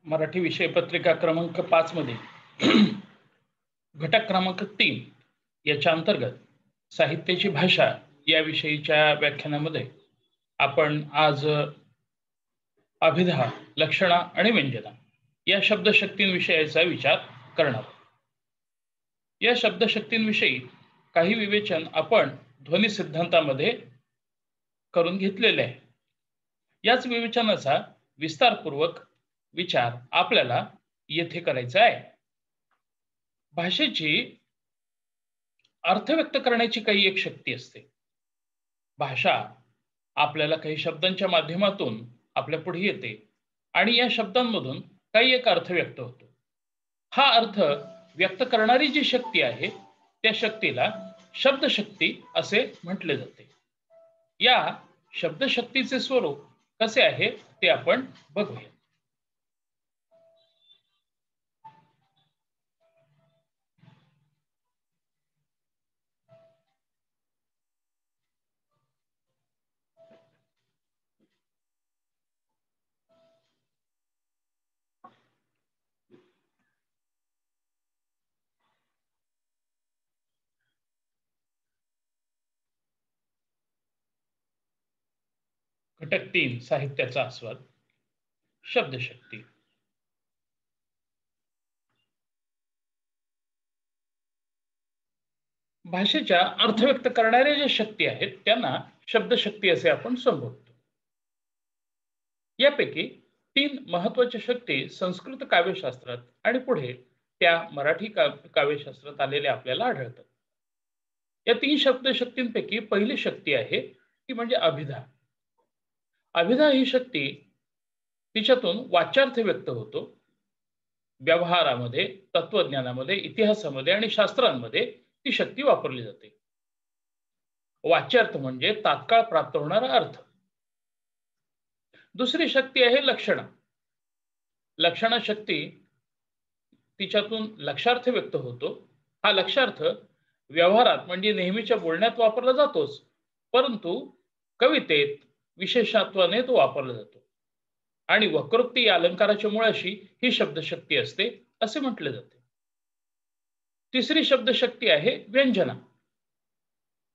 मराठी विषय पत्रिका क्रमांक 5 मध्ये घटक क्रमांक 3 याच्या अंतर्गत साहित्याची भाषा या विषयीच्या व्याख्यानामध्ये आपण आज अभिधा, लक्षणा आणि व्यंजना या शब्दशक्तींविषयीचा विचार करणार आहोत. या शब्दशक्तींविषयी काही विवेचन आपण ध्वनी सिद्धांतामध्ये करून घेतलेले आहे. याच विवेचनाचा विस्तारपूर्वक विचार आपल्याला येथे करायचा आहे. भाषेची अर्थ व्यक्त करण्याची काही एक शक्ती असते. भाषा आपल्याला काही शब्दांच्या माध्यमातून आपल्या पुढे येते आणि या शब्दांमधून काही एक अर्थ व्यक्त होतो. हा अर्थ व्यक्त करणारी जी शक्ती आहे त्या शक्तीला शब्दशक्ती असे म्हटले जाते. या शब्दशक्तीचे स्वरूप कसे आहे ते आपण बघूया. घटक 3 साहित्याचा आस्वाद. शब्दशक्ती. भाषेच्या अर्थ व्यक्त करणाऱ्या ज्या शक्ती आहेत त्यांना शब्दशक्ती असे आपण संबोधतो. यापैकी 3 महत्त्वाच्या शक्ती संस्कृत काव्यशास्त्रात आणि पुढे त्या मराठी काव्यशास्त्रात आलेल्या आपल्याला आढळतात. या 3 शब्दशक्तींपैकी पहिली शक्ती आहे ती म्हणजे अभिधा. अभिधा ही शक्ती तिच्यातून वाच्यार्थ व्यक्त होतो. व्यवहारामध्ये, तत्वज्ञानामध्ये, इतिहासामध्ये आणि शास्त्रांमध्ये ती शक्ती वापरली जाते. वाच्यार्थ म्हणजे तात्काळ प्राप्त होणारा अर्थ. दुसरी शक्ती आहे लक्षणा. लक्षणा शक्ती तिच्यातून लक्षार्थ व्यक्त होतो. हा लक्षार्थ व्यवहारात म्हणजे नेहमीच्या बोलण्यात वापरला जातोच, परंतु कवितेत विशेषत्वाने तो वापरला जातो आणि वक्रोक्ती या अलंकाराच्या मुळाशी ही शब्दशक्ती असते असे म्हटले जाते. तिसरी शब्दशक्ती आहे व्यंजना.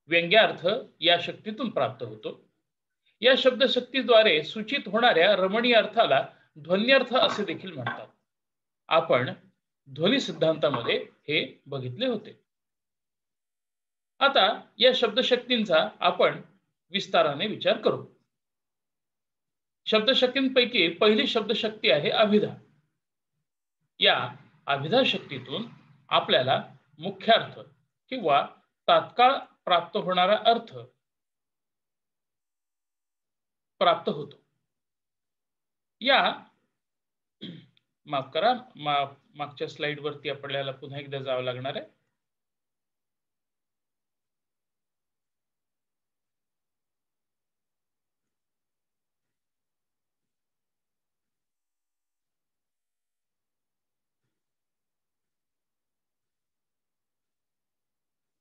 व्यंग्यार्थ या शक्तीतून प्राप्त होतो. या शब्दशक्तीद्वारे सूचित होणाऱ्या रमणीय अर्थाला ध्वन्यर्थ असे देखील म्हणतात. आपण ध्वनी सिद्धांतामध्ये हे बघितले होते. आता या शब्दशक्तींचा आपण विस्ताराने विचार करू. शब्दशक्तींपैकी पहिली शब्दशक्ती आहे अभिधा. या अभिधा शक्तीतून आपल्याला मुख्यार्थ किंवा तात्काळ प्राप्त होणारा अर्थ प्राप्त होतो. या माफ करा, मागच्या स्लाइड वरती आपल्याला पुन्हा एकदा जावं लागणार आहे.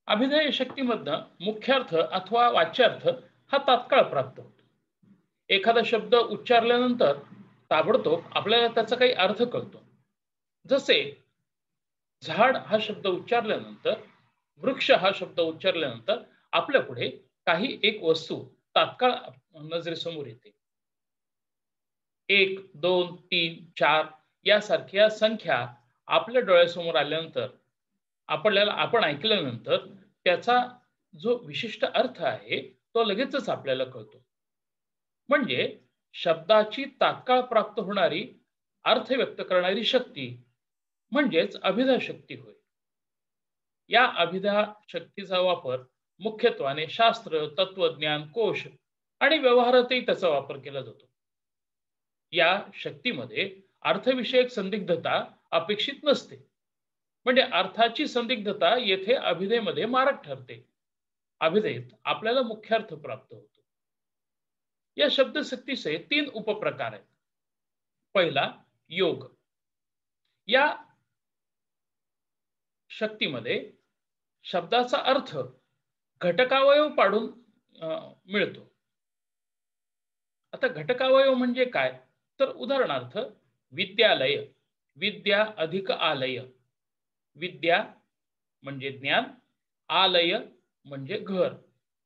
अभिधा शक्तीमधनं मुख्यार्थ अथवा वाच्यार्थ हा तात्काळ प्राप्त होतो. एखादा शब्द उच्चारल्यानंतर ताबडतोब आपल्याला त्याचा काही अर्थ कळतो. जसे झाड हा शब्द उच्चारल्यानंतर, वृक्ष हा शब्द उच्चारल्यानंतर आपल्या पुढे काही एक वस्तू तात्काळ नजरेसमोर येते. 1, 2, 3, 4 यासारख्या संख्या आपल्या डोळ्यासमोर आल्यानंतर आपण ऐकल्यानंतर त्याचा जो विशिष्ट अर्थ आहे तो लगेचच आपल्याला कळतो. म्हणजे शब्दाची तात्काळ प्राप्त होणारी अर्थ व्यक्त करणारी शक्ती म्हणजेच अभिधा शक्ती होय. या अभिधा शक्तीचा वापर मुख्यत्वाने शास्त्र, तत्वज्ञान, कोश आणि व्यवहारातही त्याचा वापर केला जातो. या शक्तीमध्ये अर्थविषयक संदिग्धता अपेक्षित नसते. म्हणजे अर्थाची संदिग्धता येथे अभिधेमध्ये मारक ठरते. अभिधेत आपल्याला मुख्यार्थ प्राप्त होतो. या शब्दशक्तीचे 3 उपप्रकार आहेत. पहिला योग. या शक्तीमध्ये शब्दाचा अर्थ घटकावयव पाडून मिळतो. आता घटकावयव म्हणजे काय? तर उदाहरणार्थ विद्यालय, विद्या अधिक आलय, विद्या म्हणजे ज्ञान, आलय म्हणजे घर,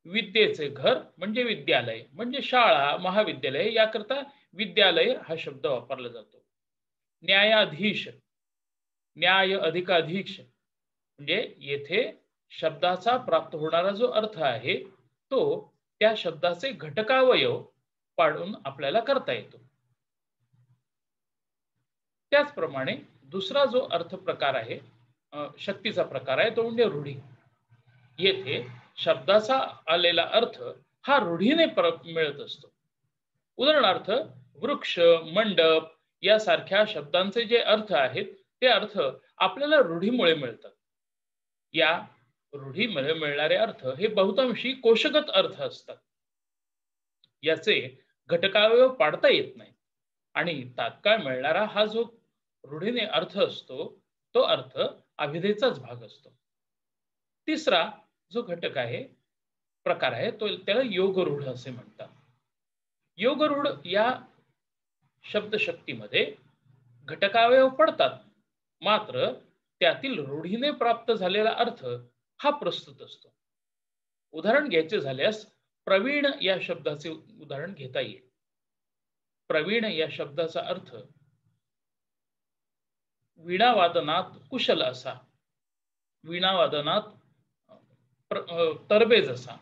विद्येचे घर म्हणजे विद्यालय, म्हणजे शाळा महाविद्यालय, याकरता विद्यालय हा शब्द वापरला जातो. न्यायाधीश, न्याय अधिकाधीश, म्हणजे येथे शब्दाचा प्राप्त होणारा जो अर्थ आहे तो त्या शब्दाचे घटकावयव पाडून आपल्याला करता येतो. त्याचप्रमाणे दुसरा जो अर्थ प्रकार आहे, शक्तीचा प्रकार आहे, तो म्हणजे रूढी. येथे शब्दाचा आलेला अर्थ हा रूढीने मिळत असतो. उदाहरणार्थ वृक्ष, मंडप यासारख्या शब्दांचे जे अर्थ आहेत ते अर्थ आपल्याला रूढीमुळे मिळतात. या रूढीमुळे मिळणारे अर्थ हे बहुतांशी कोशगत अर्थ असतात. याचे घटकावयव पाडता येत नाही आणि तात्काळ मिळणारा हा जो रूढीने अर्थ असतो तो अर्थ अभिधेचाच भाग असतो. तिसरा जो घटक आहे, प्रकार आहे, तो त्याला योगरूढ असे म्हणतात. योगरूढ या शब्दशक्तीमध्ये घटकावयव पडतात, मात्र त्यातील रूढीने प्राप्त झालेला अर्थ हा प्रस्तुत असतो. उदाहरण घ्यायचे झाल्यास प्रवीण या शब्दाचे उदाहरण घेता येईल. प्रवीण या शब्दाचा अर्थ वीणावादनात कुशल असा, वीणावादनात तरबेज असा.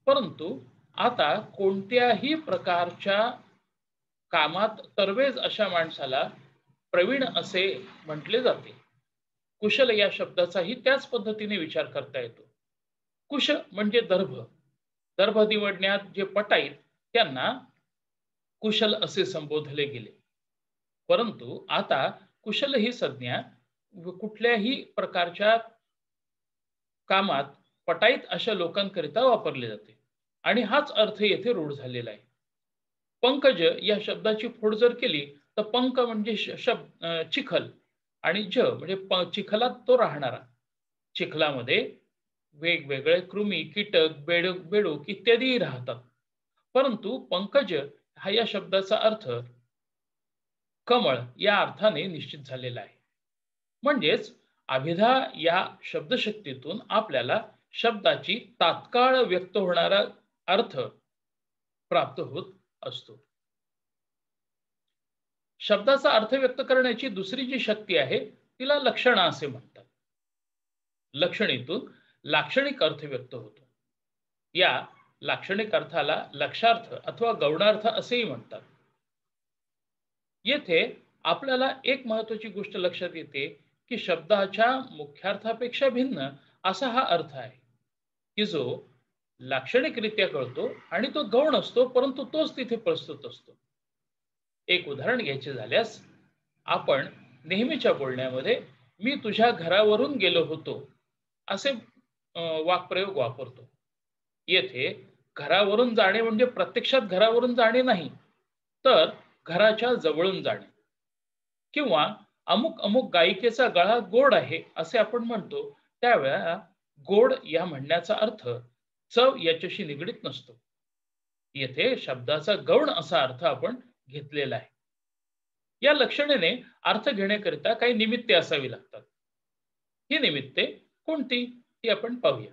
परंतु आता कोणत्याही प्रकारच्या कामात तरबेज अशा माणसाला प्रवीण असे म्हटले जाते. कुशल या शब्दाचाही त्याच पद्धतीने विचार करता येतो. कुश म्हणजे दर्भ, दर्भ निवडण्यात जे पटाईत त्यांना कुशल असे संबोधले गेले. परंतु आता कुशल ही संज्ञा कुठल्याही प्रकारच्या कामात पटाईत अशा लोकांकरिता वापरले जाते आणि हाच अर्थ येथे रूढ झालेला आहे. पंकज या शब्दाची फोड जर केली तर पंक म्हणजे शब्द चिखल आणि ज म्हणजे चिखलात तो राहणारा. चिखलामध्ये वेगवेगळे कृमी, कीटक, बेडूक इत्यादी राहतात. परंतु पंकज हा या शब्दाचा अर्थ कमळ या अर्थाने निश्चित झालेला आहे. म्हणजेच अभिधा या शब्दशक्तीतून आपल्याला शब्दाची तात्काळ व्यक्त होणारा अर्थ प्राप्त होत असतो. शब्दाचा अर्थ व्यक्त करण्याची दुसरी जी शक्ती आहे तिला लक्षणा असे म्हणतात. लक्षणेतून लाक्षणिक अर्थ व्यक्त होतो. या लाक्षणिक अर्थाला लक्षार्थ अथवा गौणार्थ असेही म्हणतात. येथे आपल्याला एक महत्त्वाची गोष्ट लक्षात येते की शब्दाच्या मुख्यार्थापेक्षा भिन्न असा हा अर्थ आहे की जो लाक्षणिकरित्या कळतो आणि तो गौण असतो, परंतु तोच तिथे प्रस्तुत असतो. एक उदाहरण घ्यायचे झाल्यास आपण नेहमीच्या बोलण्यामध्ये मी तुझ्या घरावरून गेलो होतो असे वाक्प्रयोग वापरतो. येथे घरावरून जाणे म्हणजे प्रत्यक्षात घरावरून जाणे नाही, तर घराच्या जवळून जाणे. किंवा अमुक अमुक गायिकेचा गळा गोड आहे असे आपण म्हणतो, त्यावेळेला गोड या म्हणण्याचा अर्थ चव याच्याशी निगडित नसतो. येथे शब्दाचा गौण असा अर्थ आपण घेतलेला आहे. या लक्षणेने अर्थ घेण्याकरिता काही निमित्ते असावी लागतात. ही निमित्ते कोणती ती आपण पाहूया.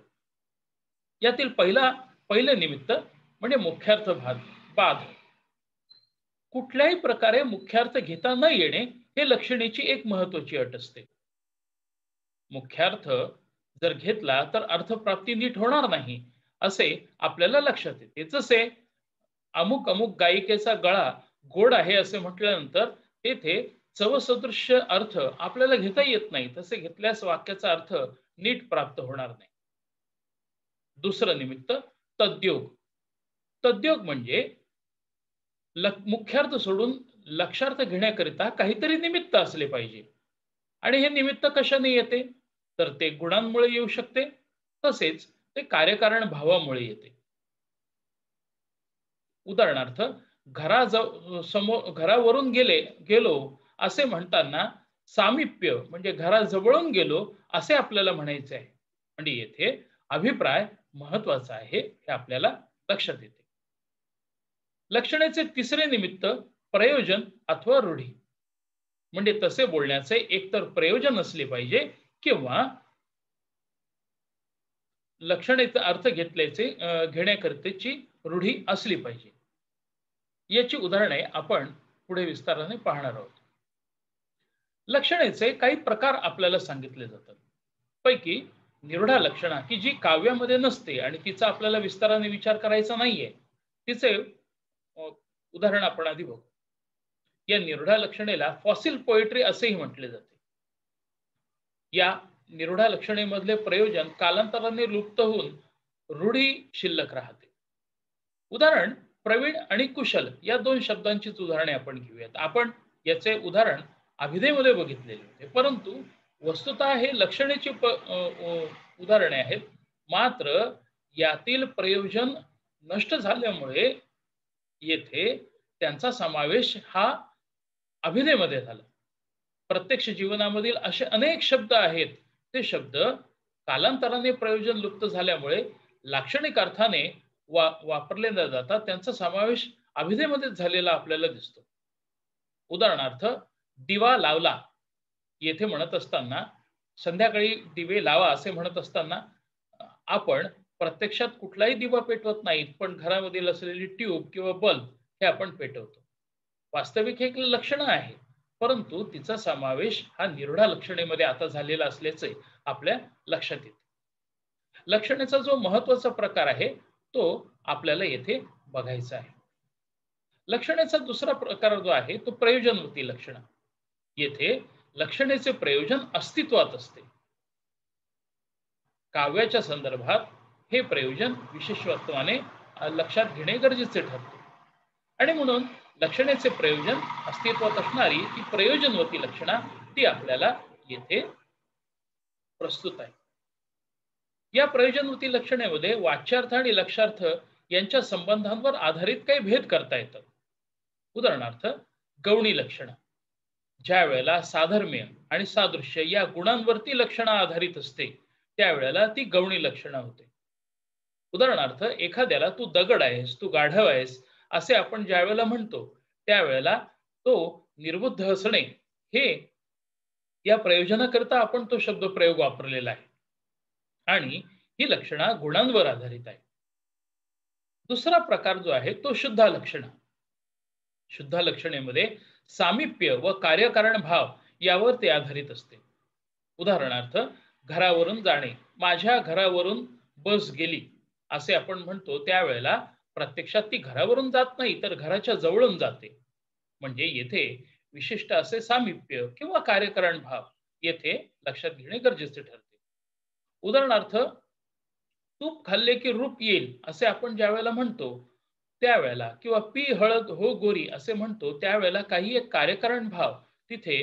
यातील पहिले निमित्त म्हणजे मुख्यार्थ बाध. कुठल्याही प्रकारे मुख्यार्थ घेता न येणे हे लक्षणेची एक महत्त्वाची अट असते. मुख्यार्थ जर घेतला तर अर्थप्राप्ती नीट होणार नाही असे आपल्याला लक्षात येते. जसे अमुक अमुक गायिकेचा गळा गोड आहे असे म्हटल्यानंतर तेथे चवसदृश्य अर्थ आपल्याला घेता येत नाही. तसे घेतल्यास वाक्याचा अर्थ नीट प्राप्त होणार नाही. दुसरं निमित्त तद्योग. तद्योग म्हणजे मुख्यार्थ सोडून लक्षार्थ घेण्याकरिता काहीतरी निमित्त असले पाहिजे. आणि हे निमित्त कशाने येते तर ते गुणांमुळे येऊ शकते, तसेच ते कार्यकारण भावामुळे येते. उदाहरणार्थ घरावरून गेलो असे म्हणताना सामिप्य म्हणजे घराजवळून गेलो असे आपल्याला म्हणायचे आहे. म्हणजे येथे अभिप्राय महत्वाचा आहे हे आपल्याला लक्षात येते. लक्षणेचे तिसरे निमित्त प्रयोजन अथवा रूढी. म्हणजे तसे बोलण्याचे एकतर प्रयोजन असले पाहिजे किंवा लक्षणेचा अर्थ घेण्याकरतेची रूढी असली पाहिजे. याची उदाहरणे आपण पुढे विस्ताराने पाहणार आहोत. लक्षणेचे काही प्रकार आपल्याला सांगितले जातात. पैकी निरुढा लक्षणा की जी काव्यामध्ये नसते आणि तिचा आपल्याला विस्ताराने विचार करायचा नाहीये, तिचे उदाहरण आपण आधी बघू. या निरुढा लक्षणेला फॉसिल पोएट्री असेही म्हटले जाते. या निरुढा लक्षणेमधले प्रयोजन कालांतराने लुप्त होऊन रूढी शिल्लक राहते. उदाहरण प्रवीण आणि कुशल या दोन शब्दांचीच उदाहरणे आपण घेऊयात. आपण याचे उदाहरण अभिधेयमध्ये बघितलेले होते, परंतु वस्तुतः हे लक्षणेची उदाहरणे आहेत. मात्र यातील प्रयोजन नष्ट झाल्यामुळे येथे त्यांचा समावेश हा अभिधेयमध्ये झाला. प्रत्यक्ष जीवनामधील असे अनेक शब्द आहेत, ते शब्द कालांतराने प्रयोजन लुप्त झाल्यामुळे लाक्षणिक अर्थाने वापरले न जाता त्यांचा समावेश अभिधेयमध्येच झालेला आपल्याला दिसतो. उदाहरणार्थ दिवा लावला येथे म्हणत असताना, संध्याकाळी दिवे लावा असे म्हणत असताना आपण प्रत्यक्षात कुठलाही दिवा पेटवत नाहीत, पण घरामधील असलेली ट्यूब किंवा बल्ब हे आपण पेटवतो. वास्तविक एक लक्षण आहे, परंतु तिचा समावेश हा निरुढा लक्षणेमध्ये आता झालेला असल्याचे आपल्या लक्षात येते. लक्षणेचा जो महत्वाचा प्रकार आहे तो आपल्याला येथे बघायचा आहे. लक्षणेचा दुसरा प्रकार जो आहे तो प्रयोजनवती लक्षण. येथे लक्षणेचे प्रयोजन अस्तित्वात असते. काव्याच्या संदर्भात हे प्रयोजन विशेषत्वाने लक्षात घेणे गरजेचे ठरते आणि म्हणून लक्षणेचे प्रयोजन अस्तित्वात असणारी ती प्रयोजनवती लक्षणा ती आपल्याला येथे प्रस्तुत आहे. या प्रयोजनवती लक्षणेमध्ये वाच्यार्थ आणि लक्षार्थ यांच्या संबंधांवर आधारित काही भेद करता येतात. उदाहरणार्थ गौणी लक्षण, ज्या वेळेला साधर्म्य आणि सादृश्य या गुणांवरती लक्षण आधारित असते त्यावेळेला ती गौणी लक्षण होते. उदाहरणार्थ एखाद्याला तू दगड आहेस, तू गाढव आहेस असे आपण ज्या वेळेला म्हणतो त्यावेळेला तो निर्बुद्ध असणे हे या प्रयोजनाकरता आपण तो शब्द प्रयोग वापरलेला आहे आणि ही लक्षणा गुणांवर आधारित आहे. दुसरा प्रकार जो आहे तो शुद्ध लक्षण. शुद्ध लक्षणेमध्ये सामिप्य व कार्यकारण भाव यावर ते आधारित असते. उदाहरणार्थ घरावरून जाणे, माझ्या घरावरून बस गेली असे आपण म्हणतो त्यावेळेला प्रत्यक्षात ती घरावरून जात नाही तर घराच्या जवळून जाते. म्हणजे येथे विशिष्ट असे सामिप्य किंवा कार्यकारण भाव येथे लक्षात घेणे गरजेचे ठरते. उदाहरणार्थ तूप खाल्ले की रूप येईल असे आपण ज्या वेळेला म्हणतो त्यावेळेला किंवा पी हळद हो गोरी असे म्हणतो त्यावेळेला काही एक कार्यकारण भाव तिथे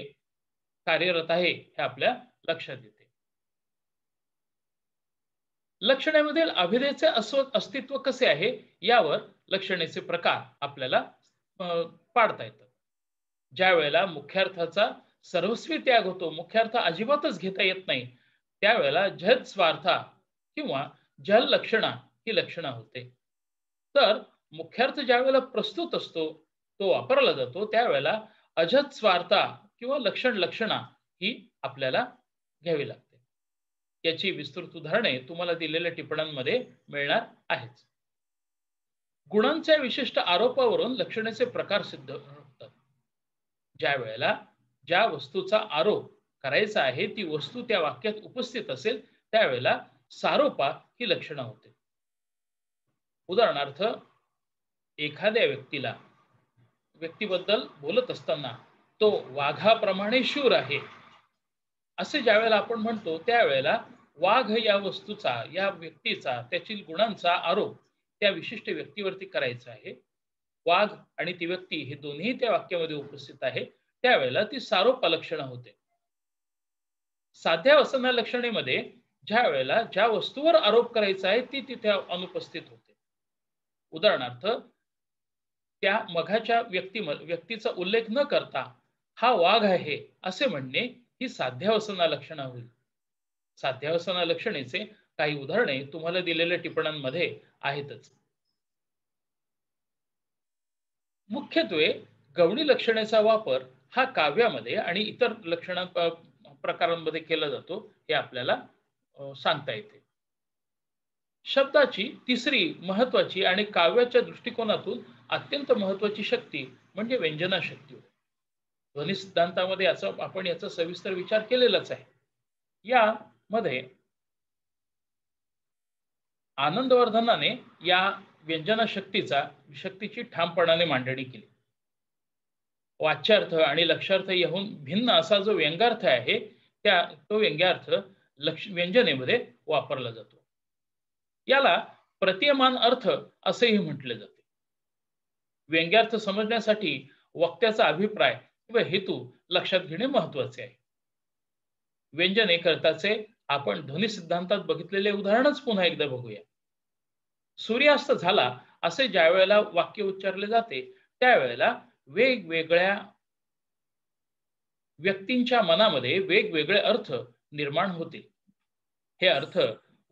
कार्यरत आहे हे आपल्या लक्षात येते. लक्षणेमधील अभिधेयचे अस्तित्व कसे आहे यावर लक्षणेचे प्रकार आपल्याला पाडता येतात. ज्या वेळेला मुख्यार्थाचा सर्वस्वी त्याग होतो, मुख्यार्थ अजिबातच घेता येत नाही, त्यावेळेला झद स्वार्था किंवा जल लक्षणा ही लक्षणा होते. तर मुख्यार्थ ज्या वेळेला प्रस्तुत असतो तो वापरला जातो त्यावेळेला अजत स्वार्था किंवा लक्षणा ही आपल्याला घ्यावी लागते. याची विस्तृत उदाहरणे तुम्हाला दिलेल्या टिपणांमध्ये मिळणार आहेत. गुणांच्या विशिष्ट आरोपावरून लक्षणेचे प्रकार सिद्ध होतात. ज्या वेळेला ज्या वस्तूचा आरोप करायचा आहे ती वस्तू त्या वाक्यात उपस्थित असेल त्यावेळेला सारोपा ही लक्षणा होते. उदाहरणार्थ एखाद्या व्यक्तीबद्दल बोलत असताना तो वाघाप्रमाणे शूर आहे असे ज्या वेळेला आपण म्हणतो त्यावेळेला वाघ या वस्तूचा, या व्यक्तीचा, त्यातील गुणांचा आरोप त्या विशिष्ट व्यक्तीवरती करायचा आहे. वाघ आणि ती व्यक्ती हे दोन्ही त्या वाक्यामध्ये उपस्थित आहे त्यावेळेला ती सारोप लक्षण होते. साध्यावसन लक्षणेमध्ये ज्या वेळेला ज्या वस्तूवर आरोप करायचा आहे ती तिथे अनुपस्थित होते. उदाहरणार्थ त्या मघाच्या व्यक्तीचा उल्लेख न करता हा वाघ आहे असे म्हणणे ही साध्यावसन लक्षण होईल. साध्यावसन लक्षणेचे काही उदाहरणे तुम्हाला दिलेल्या टिपणांमध्ये आहेतच. मुख्यत्वे गवळी लक्षणेचा वापर हा काव्यामध्ये आणि इतर प्रकारांमध्ये केला जातो हे आपल्याला सांगता येते. शब्दाची तिसरी महत्वाची आणि काव्याच्या दृष्टिकोनातून अत्यंत महत्वाची शक्ती म्हणजे व्यंजना शक्ती. ध्वनी सिद्धांतामध्ये आपण याचा सविस्तर विचार केलेलाच आहे. यामध्ये आनंदवर्धनाने या व्यंजना शक्तीची ठामपणाने मांडणी केली. वाच्यार्थ आणि लक्षार्थ याहून भिन्न असा जो व्यंग्यार्थ आहे तो व्यंग्यार्थ व्यंजनेमध्ये वापरला जातो. याला प्रतीयमान अर्थ असेही म्हटले जाते. व्यंग्यार्थ समजण्यासाठी वक्त्याचा अभिप्राय किंवा हेतू लक्षात घेणे महत्वाचे आहे. व्यंजने करताचे आपण ध्वनी सिद्धांतात बघितलेले उदाहरणच पुन्हा एकदा बघूया. सूर्यास्त झाला असे ज्या वेळेला वाक्य उच्चारले जाते त्यावेळेला वेगवेगळ्या व्यक्तींच्या मनामध्ये वेगवेगळे अर्थ निर्माण होते. हे अर्थ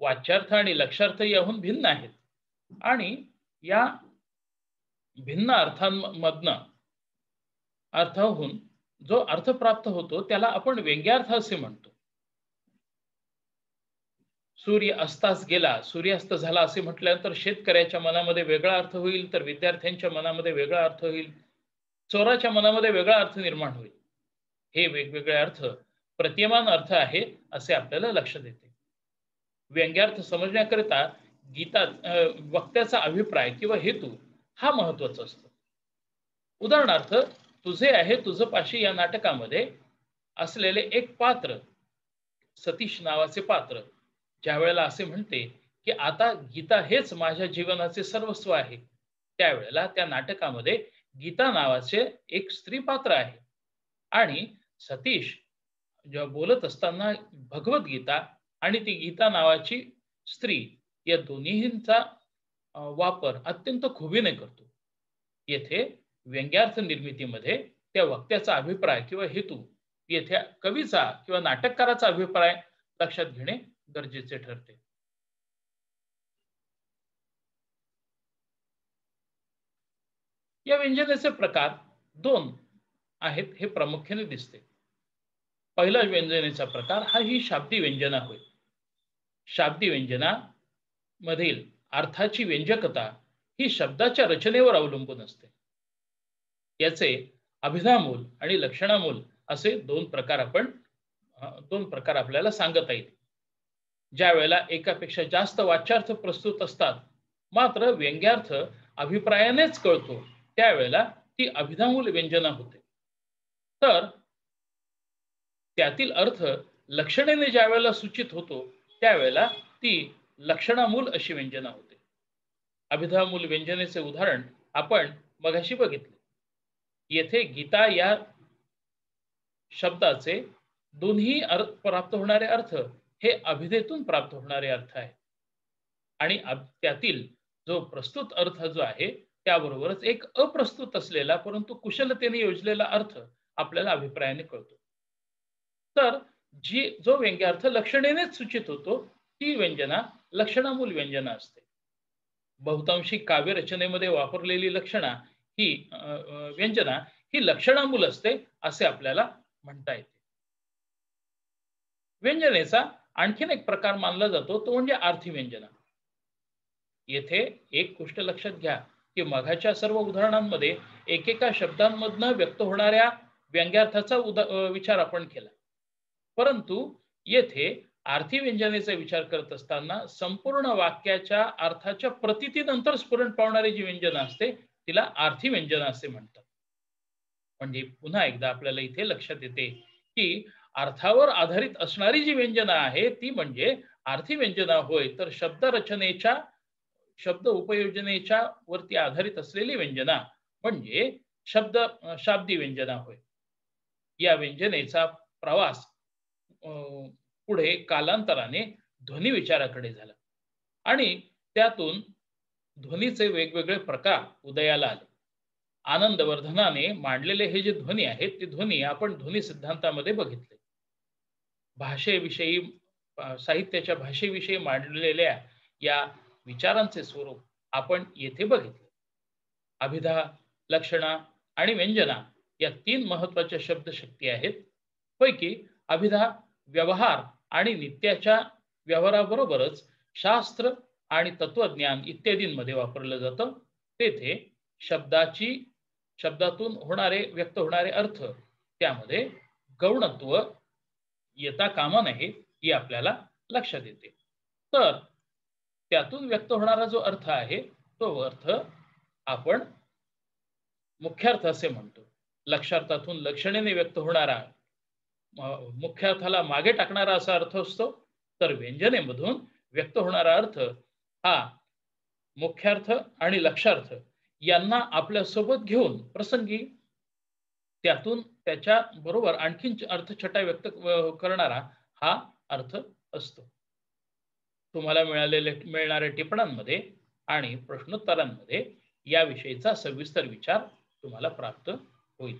वाच्यार्थ आणि लक्षार्थ याहून भिन्न आहेत आणि या भिन्न अर्थाहून जो अर्थ प्राप्त होतो त्याला आपण व्यंग्यार्थ असे म्हणतो. सूर्य अस्तास गेला, सूर्यास्त झाला असे म्हटल्यानंतर शेतकऱ्याच्या मनामध्ये वेगळा अर्थ होईल, तर विद्यार्थ्यांच्या मनामध्ये वेगळा अर्थ होईल, चोराच्या मनामध्ये वेगळा अर्थ निर्माण होईल. हे वेगवेगळे अर्थ प्रतीयमान अर्थ आहे असे आपल्याला लक्षात येते. व्यंग्यार्थ समजण्याकरिता वक्त्याचा अभिप्राय किंवा हेतू हा महत्वाचा असतो. उदाहरणार्थ तुझे आहे तुझं पाशी या नाटकामध्ये असलेले एक पात्र, सतीश नावाचे पात्र, ज्या वेळेला असे म्हणते की आता गीता हेच माझ्या जीवनाचे सर्वस्व आहे, त्यावेळेला त्या नाटकामध्ये गीता नावाचे एक स्त्री पात्र आहे आणि सतीश जेव्हा बोलत असताना भगवद्गीता आणि ती गीता नावाची स्त्री या दोन्हींचा वापर अत्यंत खुबीने करतो. येथे व्यंग्यार्थ निर्मितीमध्ये त्या वक्त्याचा अभिप्राय किंवा हेतू, येथे कवीचा किंवा नाटककाराचा अभिप्राय लक्षात घेणे गरजेचे ठरते. या व्यंजनेचे प्रकार 2 आहेत हे प्रामुख्याने दिसते. पहिला व्यंजनेचा प्रकार ही शाब्दी व्यंजना होय. शाब्दी व्यंजना मधील अर्थाची व्यंजकता ही शब्दाच्या रचनेवर अवलंबून असते. याचे अभिधामूल आणि लक्षणामूल असे दोन प्रकार आपल्याला सांगता येतील. ज्या वेळेला एकापेक्षा जास्त वाच्यार्थ प्रस्तुत असतात मात्र व्यंग्यार्थ अभिप्रायानेच कळतो त्यावेळेला ती अभिधामूल व्यंजना होते. तर त्यातील अर्थ लक्षणेने ज्या वेळेला सूचित होतो त्यावेळेला ती लक्षणामूल अशी व्यंजना होते. अभिधामूल व्यंजनेचे उदाहरण आपण मगाशी बघितले. येथे गीता या शब्दाचे दोन्ही प्राप्त होणारे अर्थ हे अभिधेतून प्राप्त होणारे अर्थ आहे आणि त्यातील जो प्रस्तुत अर्थ जो आहे त्याबरोबरच एक अप्रस्तुत असलेला परंतु कुशलतेने योजलेला अर्थ आपल्याला अभिप्रायाने कळतो. तर जो व्यंग्यार्थ लक्षणेनेच सूचित होतो ती व्यंजना लक्षणामूल व्यंजना असते. बहुतांशी काव्य रचनेमध्ये वापरलेली व्यंजना ही लक्षणामूल असते असे आपल्याला म्हणता येते. व्यंजनेचा आणखीन एक प्रकार मानला जातो तो म्हणजे आर्थी व्यंजना. येथे एक गोष्ट लक्षात घ्या की मघाच्या सर्व उदाहरणांमध्ये एकेका शब्दांमधनं व्यक्त होणाऱ्या व्यंग्यार्थाचा विचार आपण केला, परंतु येथे आर्थी व्यंजनेचा विचार करत असताना संपूर्ण वाक्याच्या अर्थाच्या प्रतीतीनंतर स्फुरण पावणारी जी व्यंजना असते तिला आर्थी व्यंजना असे म्हणतात. म्हणजे पुन्हा एकदा आपल्याला इथे लक्षात येते की अर्थावर आधारित असणारी जी व्यंजना आहे ती म्हणजे आर्थी व्यंजना होय, तर शब्द उपयोजनेच्या वरती आधारित असलेली व्यंजना म्हणजे शाब्दी व्यंजना होय. या व्यंजनेचा प्रवास पुढे कालांतराने ध्वनी विचाराकडे झाला आणि त्यातून ध्वनीचे वेगवेगळे प्रकार उदयाला आले. आनंदवर्धनाने मांडलेले हे जे ध्वनी आहेत ते ध्वनी आपण ध्वनी सिद्धांतामध्ये बघितले. भाषेविषयी साहित्याच्या भाषेविषयी मांडलेल्या या विचारांचे स्वरूप आपण येथे बघितले. अभिधा, लक्षणा, आणि व्यंजना या 3 महत्वाच्या शब्दशक्ती आहेत. पैकी अभिधा व्यवहार आणि नित्याच्या व्यवहाराबरोबरच शास्त्र आणि तत्वज्ञान इत्यादींमध्ये वापरलं जातं. तेथे शब्दातून व्यक्त होणारे अर्थ त्यामध्ये गौणत्व येता कामा नये ही आपल्याला लक्षात येते. तर त्यातून व्यक्त होणारा जो अर्थ आहे तो अर्थ आपण मुख्यार्थ असे म्हणतो. लक्षार्थातून लक्षणेने व्यक्त होणारा मुख्यार्थाला मागे टाकणारा असा अर्थ असतो. तर व्यंजनेमधून व्यक्त होणारा अर्थ हा मुख्यार्थ आणि लक्षार्थ यांना आपल्या सोबत घेऊन प्रसंगी त्यातून त्याच्या बरोबर आणखीन अर्थछटा व्यक्त करणारा हा अर्थ असतो. तुम्हाला मिळणाऱ्या टिपणांमध्ये आणि प्रश्नोत्तरांमध्ये याविषयीचा सविस्तर विचार तुम्हाला प्राप्त होईल.